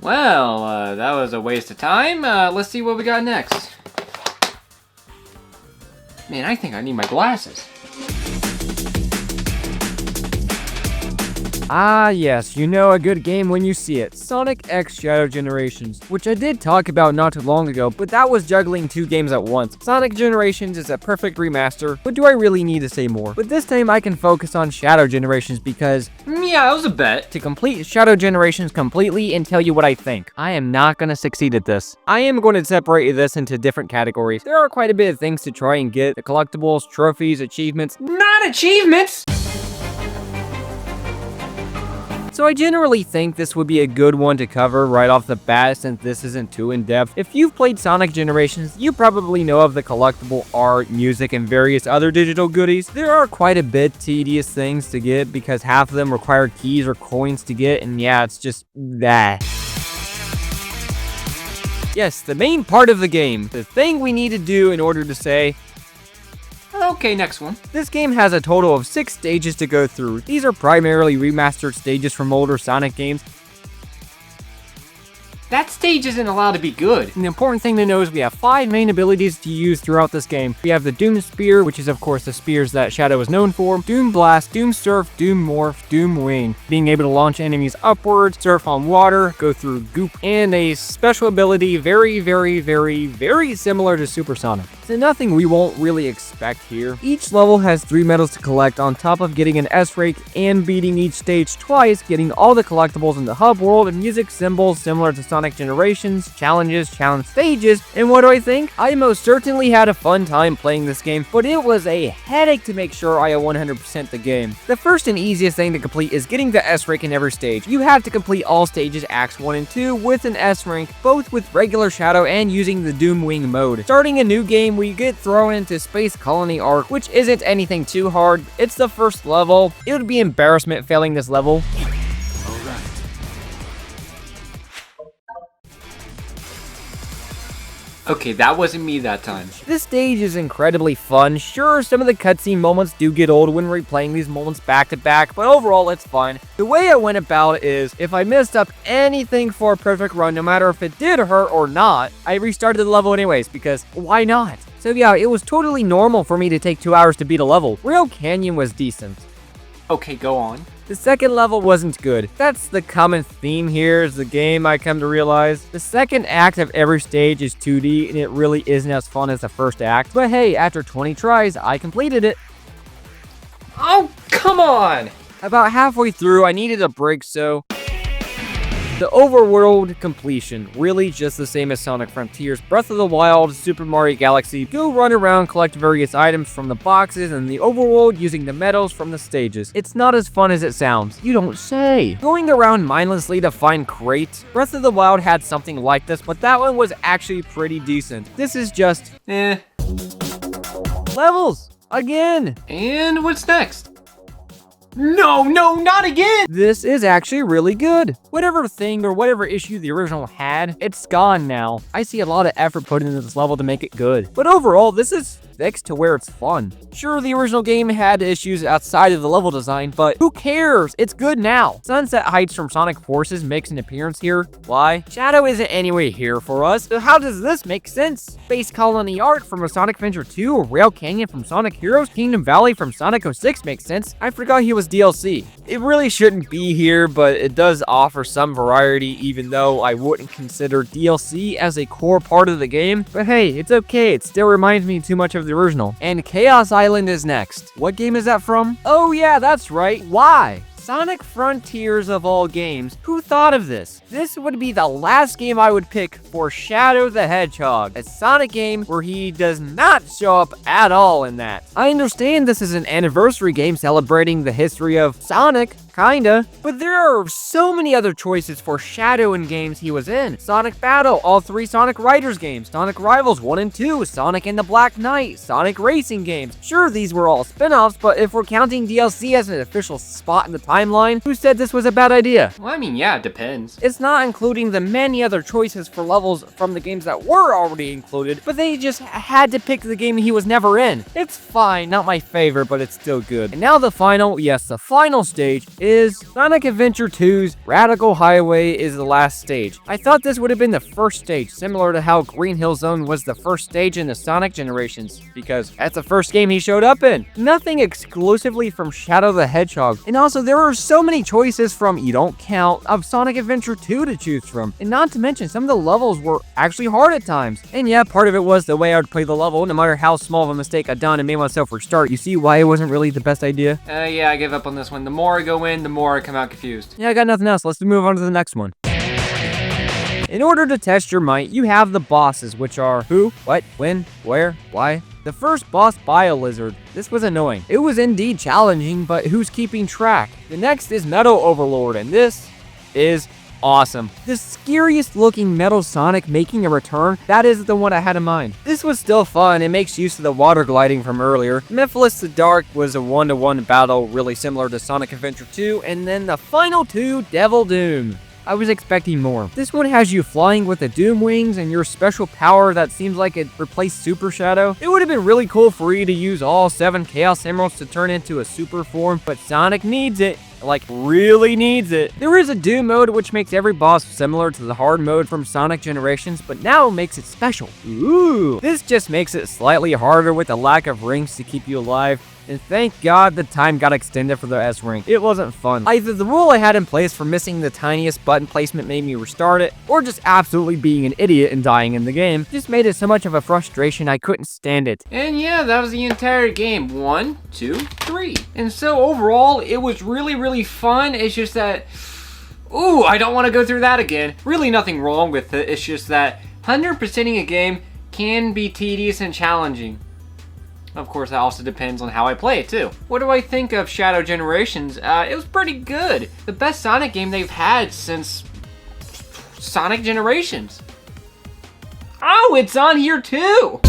Well, that was a waste of time. Let's see what we got next. Man, I think I need my glasses. Ah yes, you know a good game when you see it. Sonic X Shadow Generations, which I did talk about not too long ago, but that was juggling two games at once. Sonic Generations is a perfect remaster, but do I really need to say more? But this time I can focus on Shadow Generations because, Yeah, that was a bet. to complete Shadow Generations completely and tell you what I think, I am not gonna succeed at this. I am going to separate this into different categories. There are quite a bit of things to try and get, the collectibles, trophies, achievements. Not achievements! So I generally think this would be a good one to cover right off the bat since this isn't too in-depth. If you've played Sonic Generations, you probably know of the collectible art, music, and various other digital goodies. There are quite a bit tedious things to get because half of them require keys or coins to get, and yeah, it's just that. Yes, the main part of the game, the thing we need to do in order to say, Okay, next one. this game has a total of 6 stages to go through. These are primarily remastered stages from older Sonic games. That stage isn't allowed to be good. And the important thing to know is we have 5 main abilities to use throughout this game. We have the Doom Spear, which is of course the spears that Shadow is known for, Doom Blast, Doom Surf, Doom Morph, Doom Wing, being able to launch enemies upwards, surf on water, go through goop, and a special ability very similar to Supersonic. So nothing we won't really expect here. Each level has 3 medals to collect on top of getting an S-Rank and beating each stage twice, getting all the collectibles in the hub world and music symbols similar to Sonic Generations, challenges, challenge stages, and what do I think? I most certainly had a fun time playing this game, but it was a headache to make sure I 100% the game. The first and easiest thing to complete is getting the S-Rank in every stage. You have to complete all stages Acts 1 and 2 with an S-Rank, both with regular Shadow and using the Doom Wing mode. Starting a new game, we get thrown into Space Colony Arc, which isn't anything too hard. It's the first level. It would be embarrassment failing this level. Okay, that wasn't me that time. This stage is incredibly fun. Sure, some of the cutscene moments do get old when replaying these moments back to back, but overall it's fun. The way I went about it is, if I messed up anything for a perfect run, no matter if it did hurt or not, I restarted the level anyways, because why not? So yeah, it was totally normal for me to take 2 hours to beat a level. Rail Canyon was decent. Okay, go on. The second level wasn't good. That's the common theme here is the game, I come to realize. The second act of every stage is 2D and it really isn't as fun as the first act. But hey, after 20 tries, I completed it. Oh, come on! About halfway through, I needed a break, so the overworld completion, really just the same as Sonic Frontiers, Breath of the Wild, Super Mario Galaxy. Go run around, collect various items from the boxes and the overworld using the medals from the stages. It's not as fun as it sounds. You don't say. Going around mindlessly to find crates. Breath of the Wild had something like this, but that one was actually pretty decent. This is just levels again. And what's next? No, not again! This is actually really good. Whatever thing or whatever issue the original had, it's gone now. I see a lot of effort put into this level to make it good. But overall, this is fixed to where it's fun. Sure, the original game had issues outside of the level design, but who cares? It's good now. Sunset Heights from Sonic Forces makes an appearance here. Why? Shadow isn't anyway here for us, so how does this make sense? Space Colony Arc from a Sonic Adventure 2 or Rail Canyon from Sonic Heroes, Kingdom Valley from Sonic 06 makes sense. I forgot he was DLC. It really shouldn't be here, but it does offer some variety even though I wouldn't consider DLC as a core part of the game. But hey, it's okay, it still reminds me too much of the original. And Chaos Island is next. What game is that from? Oh yeah, that's right. Why? Sonic Frontiers of all games. Who thought of this? This would be the last game I would pick for Shadow the Hedgehog, a Sonic game where he does not show up at all in that. I understand this is an anniversary game celebrating the history of Sonic, kinda, but there are so many other choices for Shadow in games he was in. Sonic Battle, all 3 Sonic Riders games, Sonic Rivals 1 and 2, Sonic and the Black Knight, Sonic Racing games. Sure, these were all spin-offs, but if we're counting DLC as an official spot in the timeline, who said this was a bad idea? Well, I mean, yeah, it depends. It's not including the many other choices for levels from the games that were already included, but they just had to pick the game he was never in. It's fine, not my favorite, but it's still good. And now the final, yes, the final stage is is Sonic Adventure 2's Radical Highway is the last stage. I thought this would have been the first stage, similar to how Green Hill Zone was the first stage in the Sonic generations, because that's the first game he showed up in. Nothing exclusively from Shadow the Hedgehog. And also, there are so many choices from You Don't Count of Sonic Adventure 2 to choose from. And not to mention, some of the levels were actually hard at times. And yeah, part of it was the way I would play the level, no matter how small of a mistake I'd done and made myself restart. You see why it wasn't really the best idea? Yeah, I give up on this one. The more I go in, the more I come out confused. Yeah, I got nothing else. Let's move on to the next one. In order to test your might, you have the bosses, which are who, what, when, where, why. The first boss, Bio-Lizard. This was annoying. It was indeed challenging, but who's keeping track? The next is Metal Overlord, and this is awesome. The scariest looking Metal Sonic making a return, that is the one I had in mind. This was still fun and makes use of the water gliding from earlier. Mephiles the Dark was a 1-to-1 battle really similar to Sonic Adventure 2, and then the final two, Devil Doom. I was expecting more. This one has you flying with the Doom Wings and your special power that seems like it replaced Super Shadow. It would have been really cool for you to use all 7 Chaos Emeralds to turn into a super form, but Sonic needs it. Like, really needs it. There is a Doom mode which makes every boss similar to the hard mode from Sonic Generations, but now makes it special. Ooh. This just makes it slightly harder with the lack of rings to keep you alive. And thank God the time got extended for the S rank. It wasn't fun. Either the rule I had in place for missing the tiniest button placement made me restart it, or just absolutely being an idiot and dying in the game just made it so much of a frustration I couldn't stand it. And yeah, that was the entire game. 1, 2, 3. And so overall, it was really fun. It's just that, ooh, I don't want to go through that again. Really nothing wrong with it. It's just that 100%ing a game can be tedious and challenging. Of course, that also depends on how I play it, too. What do I think of Shadow Generations? It was pretty good. The best Sonic game they've had since Sonic Generations. Oh, it's on here, too!